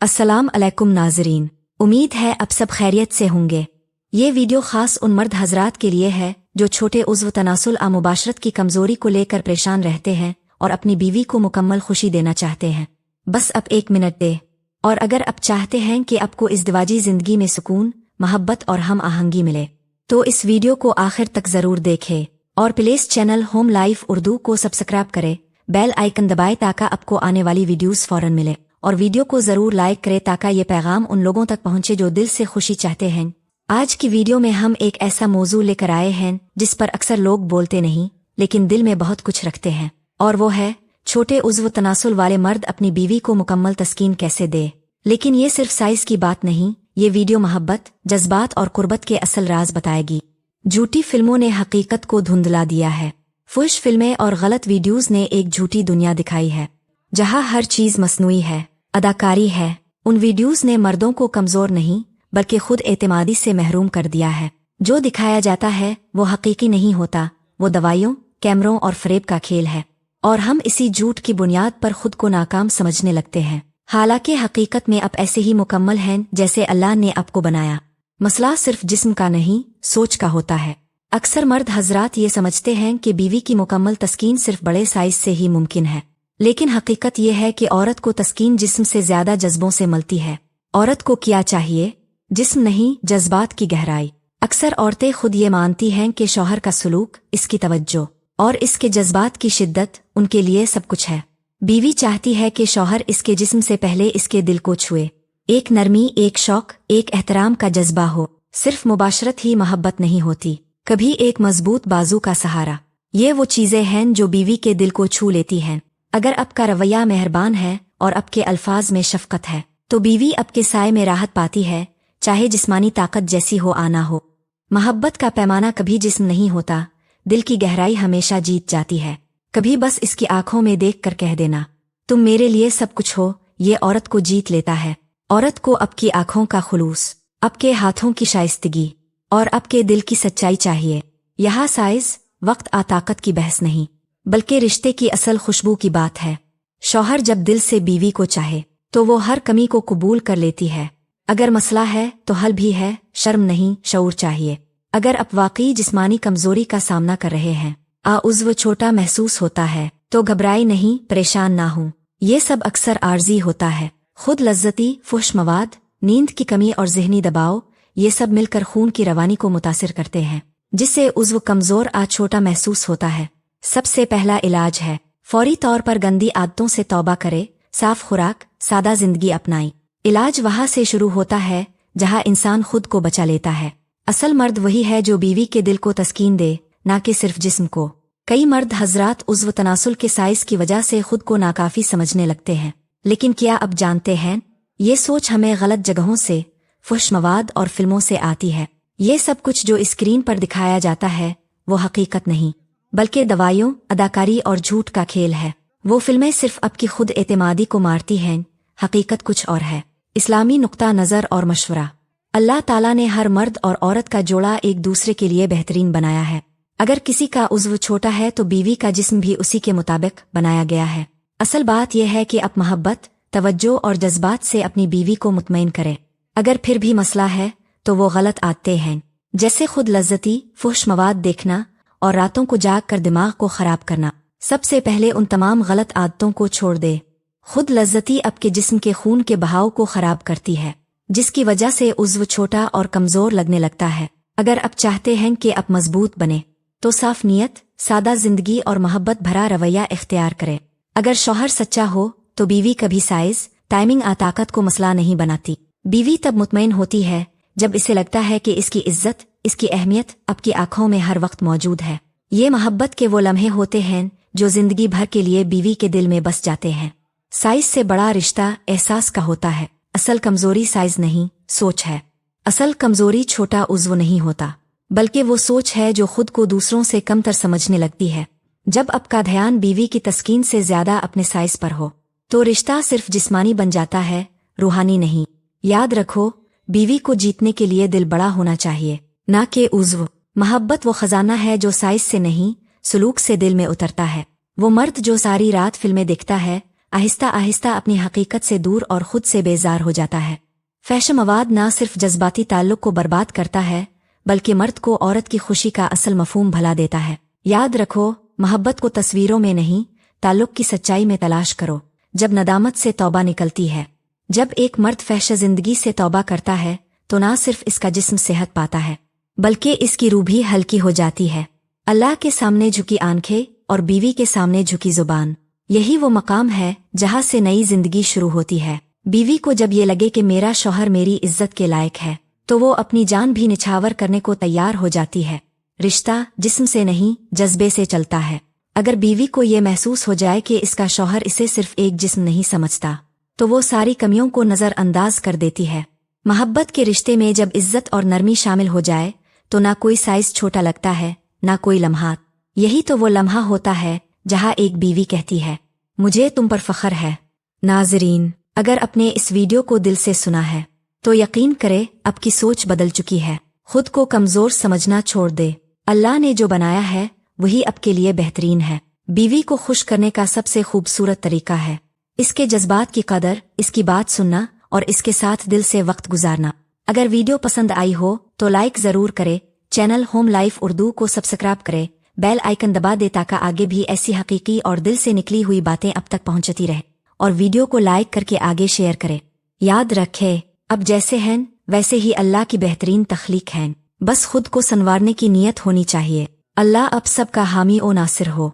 अस्सलाम अलैकुम नाजरीन, उम्मीद है अब सब खैरियत से होंगे। ये वीडियो खास उन मर्द हजरात के लिए है जो छोटे उज़्व तनासुल आ मुबाशरत की कमज़ोरी को लेकर परेशान रहते हैं और अपनी बीवी को मुकम्मल खुशी देना चाहते हैं। बस अब 1 मिनट दे, और अगर अब चाहते हैं कि आपको इज़्दिवाजी ज़िंदगी में सुकून, मोहब्बत और हम आहंगी मिले, तो इस वीडियो को आखिर तक ज़रूर देखें और please channel home life Urdu को सब्सक्राइब करें, बेल आइकन दबाएं ताकि आपको आने वाली वीडियोस फौरन मिले, और वीडियो को ज़रूर लाइक करें ताकि ये पैगाम उन लोगों तक पहुंचे जो दिल से खुशी चाहते हैं। आज की वीडियो में हम एक ऐसा मौजू लेकर आए हैं जिस पर अक्सर लोग बोलते नहीं लेकिन दिल में बहुत कुछ रखते हैं, और वो है छोटे उज़्व तनासुल वाले मर्द अपनी बीवी को मुकम्मल तस्कीन कैसे दे। लेकिन ये सिर्फ साइज की बात नहीं, ये वीडियो मोहब्बत, जज्बात और कुर्बत के असल राज बताएगी। झूठी फिल्मों ने हकीकत को धुंधला दिया है। फुश फिल्में और गलत वीडियोस ने एक झूठी दुनिया दिखाई है जहां हर चीज मसनूई है, अदाकारी है। उन वीडियोस ने मर्दों को कमजोर नहीं बल्कि खुद एतमादी से महरूम कर दिया है। जो दिखाया जाता है वो हकीकी नहीं होता, वो दवाइयों, कैमरों और फरेब का खेल है, और हम इसी झूठ की बुनियाद पर खुद को नाकाम समझने लगते हैं। हालांकि हकीकत में आप ऐसे ही मुकम्मल हैं जैसे अल्लाह ने आपको बनाया। मसला सिर्फ जिस्म का नहीं, सोच का होता है। अक्सर मर्द हजरात ये समझते हैं कि बीवी की मुकम्मल तस्कीन सिर्फ बड़े साइज से ही मुमकिन है, लेकिन हकीकत यह है कि औरत को तस्कीन जिस्म से ज्यादा जज्बों से मिलती है। औरत को क्या चाहिए? जिस्म नहीं, जज्बात की गहराई। अक्सर औरतें खुद ये मानती हैं कि शौहर का सलूक, इसकी तवज्जो और इसके जज्बात की शिद्दत उनके लिए सब कुछ है। बीवी चाहती है कि शौहर इसके जिस्म से पहले इसके दिल को छुए। एक नरमी, एक शौक, एक एहतराम का जज्बा हो। सिर्फ मुबाशरत ही मोहब्बत नहीं होती, कभी एक मजबूत बाजू का सहारा। ये वो चीजें हैं जो बीवी के दिल को छू लेती हैं। अगर आपका रवैया मेहरबान है और आपके अल्फाज में शफकत है तो बीवी आपके साए में राहत पाती है, चाहे जिस्मानी ताकत जैसी हो आना हो। मोहब्बत का पैमाना कभी जिस्म नहीं होता, दिल की गहराई हमेशा जीत जाती है। कभी बस इसकी आंखों में देख कर कह देना, तुम मेरे लिए सब कुछ हो, ये औरत को जीत लेता है। औरत को आपकी आंखों का खुलूस, आपके हाथों की शाइस्तगी और आपके दिल की सच्चाई चाहिए। यहाँ साइज, वक्त आ ताकत की बहस नहीं, बल्कि रिश्ते की असल खुशबू की बात है। शौहर जब दिल से बीवी को चाहे तो वो हर कमी को कबूल कर लेती है। अगर मसला है तो हल भी है, शर्म नहीं, शऊर चाहिए। अगर आप वाकई जिस्मानी कमजोरी का सामना कर रहे हैं, उज़्व छोटा महसूस होता है, तो घबराई नहीं, परेशान ना हो। ये सब अक्सर आर्जी होता है। खुद लज्जती, फुश मवाद, नींद की कमी और जहनी दबाव, ये सब मिलकर खून की रवानी को मुतासिर करते हैं, जिससे उज़्व कमजोर छोटा महसूस होता है। सबसे पहला इलाज है फौरी तौर पर गंदी आदतों से तौबा करे, साफ खुराक, सादा जिंदगी अपनाई। इलाज वहां से शुरू होता है जहां इंसान खुद को बचा लेता है। असल मर्द वही है जो बीवी के दिल को तस्कीन दे, ना कि सिर्फ जिस्म को। कई मर्द हजरात उज़्व तनासुल के साइज की वजह से खुद को नाकाफी समझने लगते हैं, लेकिन क्या अब जानते हैं, ये सोच हमें गलत जगहों से, फुश मवाद और फिल्मों से आती है। ये सब कुछ जो स्क्रीन पर दिखाया जाता है वो हकीकत नहीं, बल्कि दवाइयों, अदाकारी और झूठ का खेल है। वो फिल्में सिर्फ आपकी खुद एतमादी को मारती हैं, हकीकत कुछ और है। इस्लामी नुक्ता नज़र और मशवरा। अल्लाह ताला ने हर मर्द और औरत का जोड़ा एक दूसरे के लिए बेहतरीन बनाया है। अगर किसी का उज़्व छोटा है तो बीवी का जिस्म भी उसी के मुताबिक बनाया गया है। असल बात यह है कि आप मोहब्बत, तवज्जो और जज्बात से अपनी बीवी को मुतमईन करें। अगर फिर भी मसला है तो वो गलत आदतें हैं, जैसे खुद लज्जती, फुश मवाद देखना और रातों को जाग कर दिमाग को खराब करना। सबसे पहले उन तमाम गलत आदतों को छोड़ दे। खुद लज्जती आपके जिस्म के खून के बहाव को खराब करती है, जिसकी वजह से उज़्व छोटा और कमजोर लगने लगता है। अगर आप चाहते हैं कि आप मजबूत बने तो साफ नीयत, सादा जिंदगी और मोहब्बत भरा रवैया इख्तियार करें। अगर शौहर सच्चा हो तो बीवी कभी साइज, टाइमिंग ताकत को मसला नहीं बनाती। बीवी तब मुतमईन होती है जब इसे लगता है कि इसकी इज्जत, इसकी अहमियत आपकी आंखों में हर वक्त मौजूद है। ये मोहब्बत के वो लम्हे होते हैं जो जिंदगी भर के लिए बीवी के दिल में बस जाते हैं। साइज से बड़ा रिश्ता एहसास का होता है। असल कमजोरी साइज नहीं, सोच है। असल कमजोरी छोटा उज़्व नहीं होता, बल्कि वो सोच है जो खुद को दूसरों से कमतर समझने लगती है। जब आपका ध्यान बीवी की तस्कीन से ज्यादा अपने साइज पर हो तो रिश्ता सिर्फ जिस्मानी बन जाता है, रूहानी नहीं। याद रखो, बीवी को जीतने के लिए दिल बड़ा होना चाहिए, ना कि उज़्व। मोहब्बत वो खजाना है जो साइज से नहीं, सलूक से दिल में उतरता है। वो मर्द जो सारी रात फिल्में देखता है, आहिस्ता आहिस्ता अपनी हकीकत से दूर और खुद से बेजार हो जाता है। फहश मवाद ना सिर्फ जज्बाती ताल्लुक को बर्बाद करता है बल्कि मर्द को औरत की खुशी का असल मफहूम भला देता है। याद रखो, मोहब्बत को तस्वीरों में नहीं, ताल्लुक की सच्चाई में तलाश करो। जब नदामत से तौबा निकलती है। जब एक मर्द फहश जिंदगी से तौबा करता है तो ना सिर्फ इसका जिस्म सेहत पाता है बल्कि इसकी रूह भी हल्की हो जाती है। अल्लाह के सामने झुकी आंखें और बीवी के सामने झुकी जुबान, यही वो मकाम है जहाँ से नई जिंदगी शुरू होती है। बीवी को जब ये लगे कि मेरा शौहर मेरी इज्जत के लायक है तो वो अपनी जान भी निछावर करने को तैयार हो जाती है। रिश्ता जिस्म से नहीं, जज्बे से चलता है। अगर बीवी को ये महसूस हो जाए कि इसका शौहर इसे सिर्फ एक जिस्म नहीं समझता तो वो सारी कमियों को नज़रअंदाज कर देती है। मोहब्बत के रिश्ते में जब इज्जत और नरमी शामिल हो जाए तो ना कोई साइज छोटा लगता है, ना कोई लम्हा। यही तो वो लम्हा होता है जहाँ एक बीवी कहती है, मुझे तुम पर फख्र है। नाज़रीन, अगर अपने इस वीडियो को दिल से सुना है तो यकीन करे अब की सोच बदल चुकी है। खुद को कमजोर समझना छोड़ दे। अल्लाह ने जो बनाया है वही अब के लिए बेहतरीन है। बीवी को खुश करने का सबसे खूबसूरत तरीका है इसके जज्बात की कदर, इसकी बात सुनना और इसके साथ दिल से वक्त गुजारना। अगर वीडियो पसंद आई हो तो लाइक जरूर करे, चैनल होम लाइफ उर्दू को सब्सक्राइब करे, बेल आइकन दबा दे ताकि आगे भी ऐसी हकीकी और दिल से निकली हुई बातें अब तक पहुंचती रहे, और वीडियो को लाइक करके आगे शेयर करे। याद रखे, अब जैसे हैं वैसे ही अल्लाह की बेहतरीन तख्लीक हैं, बस खुद को संवारने की नीयत होनी चाहिए। अल्लाह अब सबका हामी ओ नासिर हो।